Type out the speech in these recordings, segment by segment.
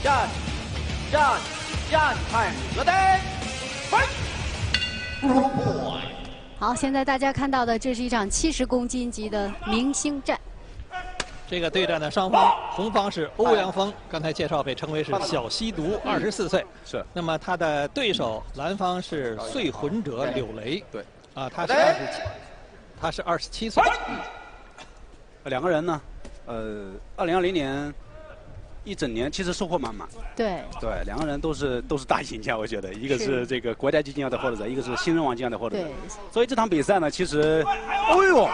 Judge time， 热灯 ，fight！ 好，现在大家看到的，这是一场70公斤级的明星战。这个对战的双方，红方是欧阳锋，刚才介绍被称为是小吸毒，24岁。是。那么他的对手蓝方是碎魂者柳雷。对。啊，他是27岁。两个人呢，2020年一整年其实收获满满。对。对，两个人都是大赢家，我觉得，一个是这个国家级金奖的获得者，一个是新人王金奖的获得者。对。所以这场比赛呢，其实，哎呦，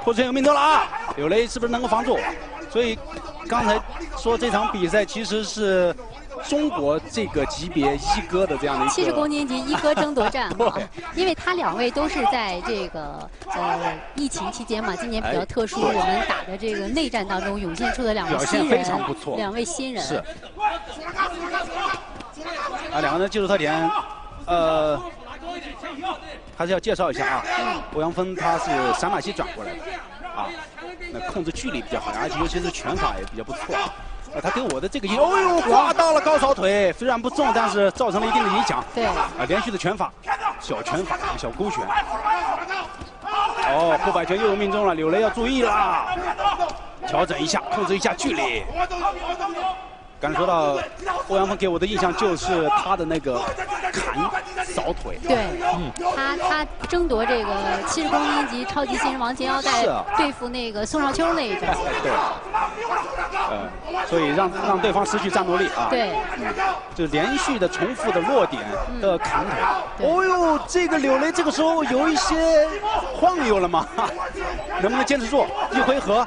破前有命中了啊！柳雷是不是能够防住？所以刚才说这场比赛其实是中国这个级别一哥的这样的一个70公斤级一哥争夺战啊，因为他两位都是在这个疫情期间嘛，今年比较特殊，我们打的这个内战当中涌现出的两位新人，表现非常不错，两位新人是啊，两个人技术特点，还是要介绍一下啊。欧阳锋他是散马膝转过来的啊，那控制距离比较好，而且尤其是拳法也比较不错啊。他给我的这个哦呦，刮到了高潮腿，虽然不重，但是造成了一定的影响。对啊，连续的拳法，小拳法，小勾拳。哦，后摆拳又命中了，柳雷要注意啦，调整一下，控制一下距离。刚才说到欧阳锋给我的印象就是他的那个砍扫腿。对，他争夺这个70公斤级超级新人王金腰带，对付那个宋少秋那一阵。对。所以让对方失去战斗力啊。对。就连续的重复的落点的砍腿。哦呦，这个柳雷这个时候有一些晃悠了吗？能不能坚持住？一回合。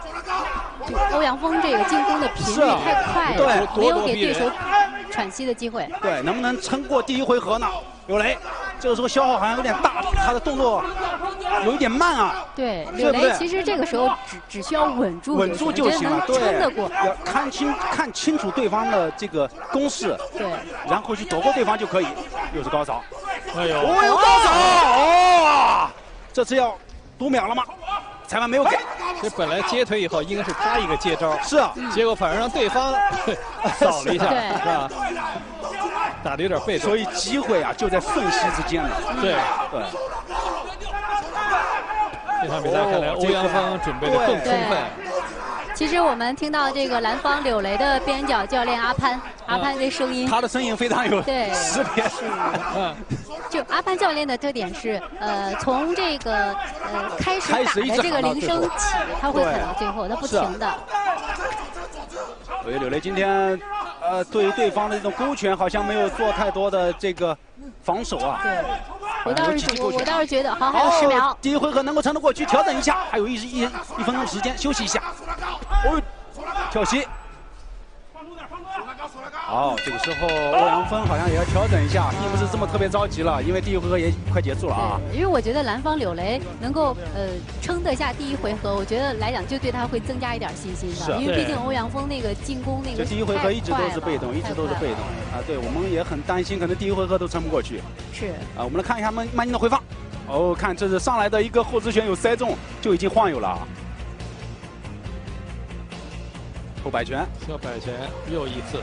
欧阳锋这个进攻的频率太快了，没有给对手喘息的机会。对，能不能撑过第一回合呢？柳雷这个时候消耗好像有点大，他的动作有一点慢啊。对，柳雷其实这个时候只需要稳住就行了，撑得过。要看清楚对方的这个攻势，对，然后去躲过对方就可以。又是高潮，哎呦，哦呦，高潮！哦，这次要读秒了吗？裁判没有给。这本来接腿以后应该是他一个接招，是啊，结果反而让对方扫了一下，是吧？打得有点被动，所以机会啊就在瞬息之间了。对。这场比赛看来欧阳锋准备的更充分。其实我们听到这个蓝方柳雷的边角教练阿潘的声音，他的声音非常有识别。就阿潘教练的特点是，从这个开始打的这个铃声起，他会喊到最后，他不停的。所以柳雷今天对于对方的这种勾拳好像没有做太多的这个防守啊。对。我倒是觉得，好，还有10秒。第一回合能够撑得过去，调整一下，还有一分钟时间休息一下。哦，跳膝。哦，这个时候欧阳锋好像也要调整一下，并不是这么特别着急了，因为第一回合也快结束了啊。因为我觉得蓝方柳雷能够撑得下第一回合，我觉得来讲就对他会增加一点信心的，因为毕竟欧阳锋那个进攻那个第一回合一直都是被动，啊。对，我们也很担心，可能第一回合都撑不过去。是啊，我们来看一下曼宁的回放。哦，看这是上来的一个后直拳有塞中，就已经晃悠了啊。后摆拳，小摆拳又一次。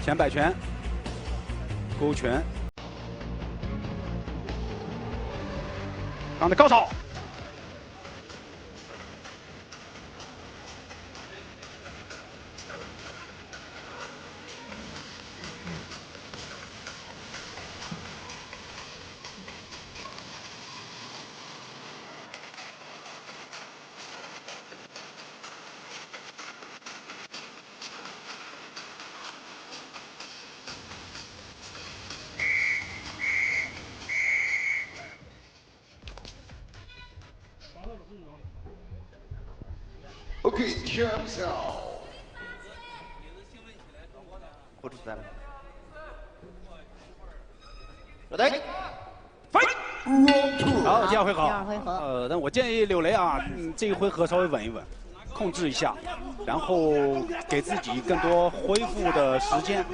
前摆拳，勾拳，刚的高潮。OK， champs out。不出赛了。热灯 ，fight！ 好，第二回合。第二回合。但我建议柳雷啊，这一回合稍微稳一稳，控制一下，然后给自己更多恢复的时间，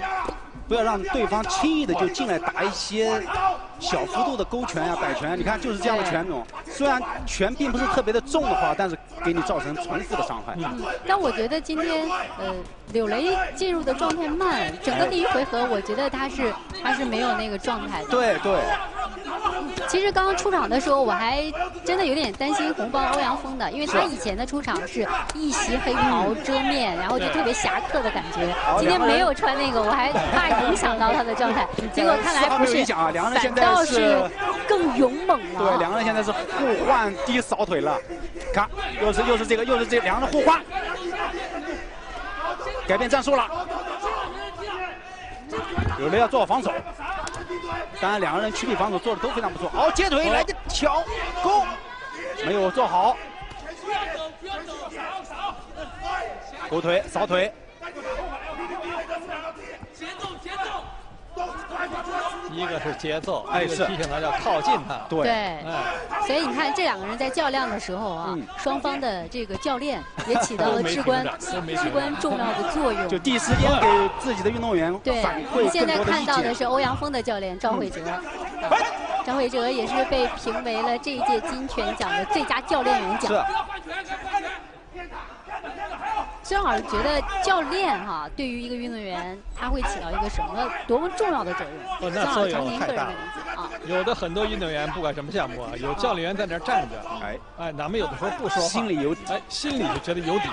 不要让对方轻易的就进来打一些小幅度的勾拳呀、摆拳，你看就是这样的拳种。虽然拳并不是特别的重的话，但是给你造成重复的伤害。但我觉得今天柳雷进入的状态慢，整个第一回合我觉得他是没有那个状态的。对对。其实刚刚出场的时候，我还真的有点担心红方欧阳锋的，因为他以前的出场是一袭黑袍遮面，然后就特别侠客的感觉。今天没有穿那个，我还怕影响到他的状态。结果看来不是，反倒是更勇猛了。对，两个人现在是互换低扫腿了。看，又是这个，两个人互换，改变战术了。柳雷要做好防守。当然，两个人躯体防守做的都非常不错。好，接腿来个巧攻，没有做好。勾腿、扫腿。一个是节奏，一个提醒他要靠近他。对，所以你看这两个人在较量的时候啊，双方的这个教练也起到了至关重要的作用。就第一时间给自己的运动员反馈更多的意见。现在看到的是欧阳锋的教练赵慧哲，张慧哲也是被评为了这一届金拳奖的最佳教练员奖。孙老师觉得教练哈，对于一个运动员，他会起到一个多么重要的作用？那作用太大了啊！有的很多运动员不管什么项目啊，有教练员在那儿站着，哪们有的时候不说话，心里有底，心里就觉得有底。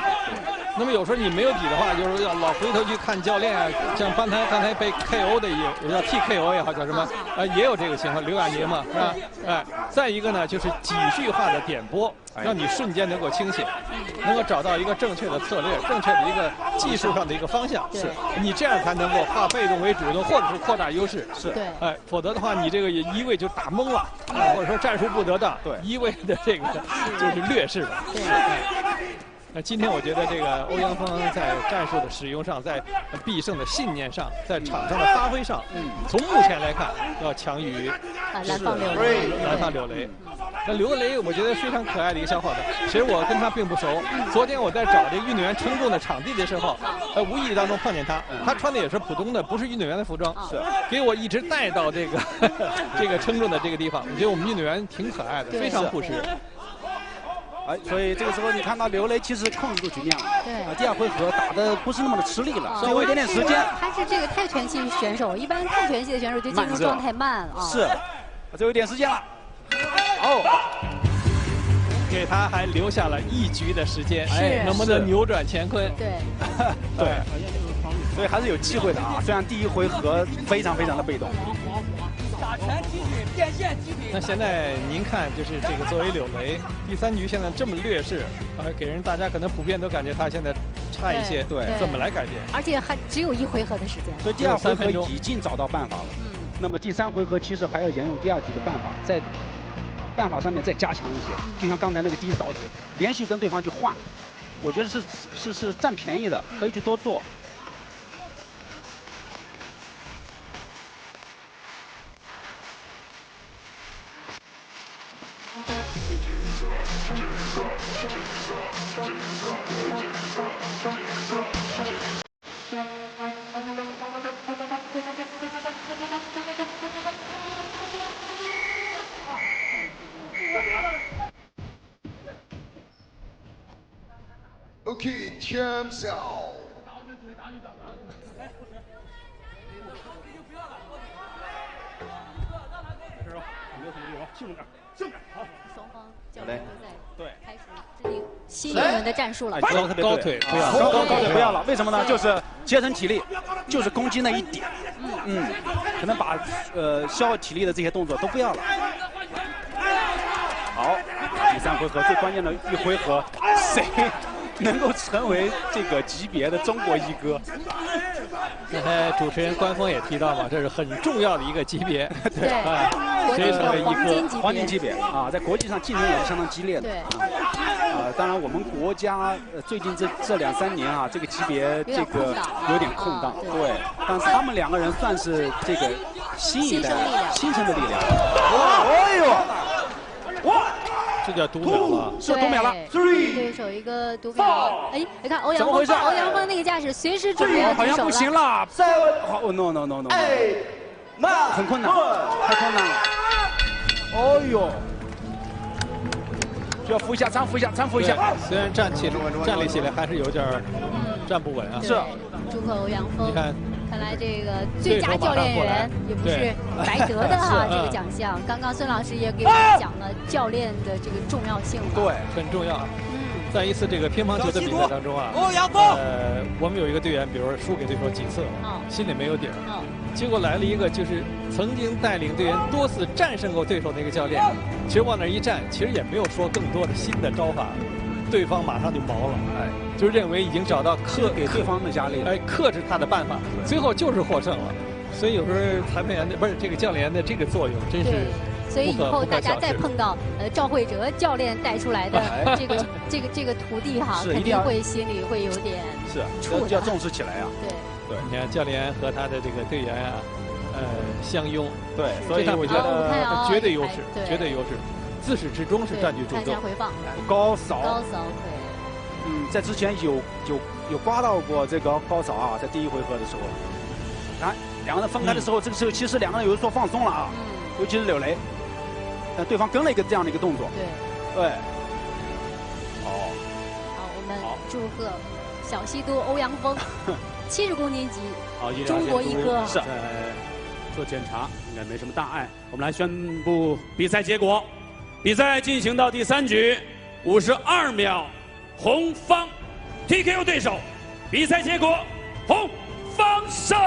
那么有时候你没有底的话，就是要老回头去看教练啊，像刚才被 KO 的也叫 TKO 也好，叫什么也有这个情况，刘亚宁嘛，是吧？再一个呢，就是几句话的点拨，让你瞬间能够清醒，能够找到一个正确的策略。正确的一个技术上的一个方向，是你这样才能够化被动为主动，或者是扩大优势。是，否则的话，你这个一味就打懵了，或者说战术不得当，一味的这个就是劣势吧。那今天我觉得这个欧阳锋在战术的使用上，在必胜的信念上，在场上的发挥上，从目前来看要强于蓝方柳雷。那刘雷我觉得非常可爱的一个小伙子，其实我跟他并不熟。昨天我在找这个运动员称重的场地的时候，无意当中碰见他，他穿的也是普通的，不是运动员的服装，是给我一直带到这个这个称重的这个地方。我觉得我们运动员挺可爱的，非常朴实。所以这个时候你看到刘雷其实控制住局面了。对。第二回合打的不是那么的吃力了，稍微一点时间。他是这个泰拳系选手，一般泰拳系的选手就进入状态慢啊。是。最后一点时间了。给他还留下了1局的时间，能不能扭转乾坤？对。所以还是有机会的啊！虽然第一回合非常的被动。那现在您看，就是这个作为柳雷，第3局现在这么劣势，给人大家可能普遍都感觉他现在差一些，对，怎么来改变？而且还只有1回合的时间。所以第2回合已经找到办法了。那么第3回合其实还要沿用第2局的办法，在办法上面再加强一些，就像刚才那个低扫腿，连续跟对方去换，我觉得是占便宜的，可以去多做。Okay, time's out. 双方教练都在开始制定新一轮的战术了。高腿不要，高腿不要了。为什么呢？就是节省体力，就是攻击那一点。可能把消耗体力的这些动作都不要了。好，第3回合最关键的1回合，谁能够成为这个级别的中国一哥？刚才主持人关峰也提到嘛，这是很重要的一个级别，对，谁成为一哥？黄金级别啊，在国际上竞争也是相当激烈的。对。当然我们国家最近这2、3年啊，这个级别这个有点空档，对。但是他们2个人算是这个新一代新生的力量。哎呦！哇！这叫读秒了，是读秒了。对手一个读秒。哎，你看欧阳锋，欧阳锋那个架势，随时准备要好像不行了。好 ，no，很困难，太困难了。哦呦，需要扶一下，搀扶一下，搀扶一下。虽然站立起来还是有点站不稳啊。是。祝贺欧阳锋。你看。 看来这个最佳教练员也不是白得的哈，这个奖项。刚刚孙老师也给我们讲了教练的这个重要性。对，很重要。在一次这个乒乓球的比赛当中啊，我们有一个队员，比如说输给对手几次了，心里没有底儿。结果来了一个就是曾经带领队员多次战胜过对手的一个教练，其实往那一站，其实也没有说更多的新的招法。 对方马上就毛了，哎，就认为已经找到给对方的压力，哎，克制他的办法，最后就是获胜了。所以有时候裁判员的不是这个教练的这个作用真是。所以以后大家再碰到赵慧哲教练带出来的这个徒弟哈，肯定会心里会有点要重视起来呀。对，你看教练和他的这个队员啊，相拥，对，所以我觉得绝对优势，绝对优势。 自始至终是占据主动。看一下回放。高扫。高扫，对。在之前有刮到过这个高扫啊，在第1回合的时候，看两个人分开的时候，这个时候其实两个人有所放松了啊，尤其是柳雷，但对方跟了一个这样的一个动作。对。好，我们祝贺小西都欧阳锋，70公斤级，中国一哥。是。做检查应该没什么大碍。我们来宣布比赛结果。 比赛进行到第3局，52秒，红方 TKO 对手。比赛结果，红方胜。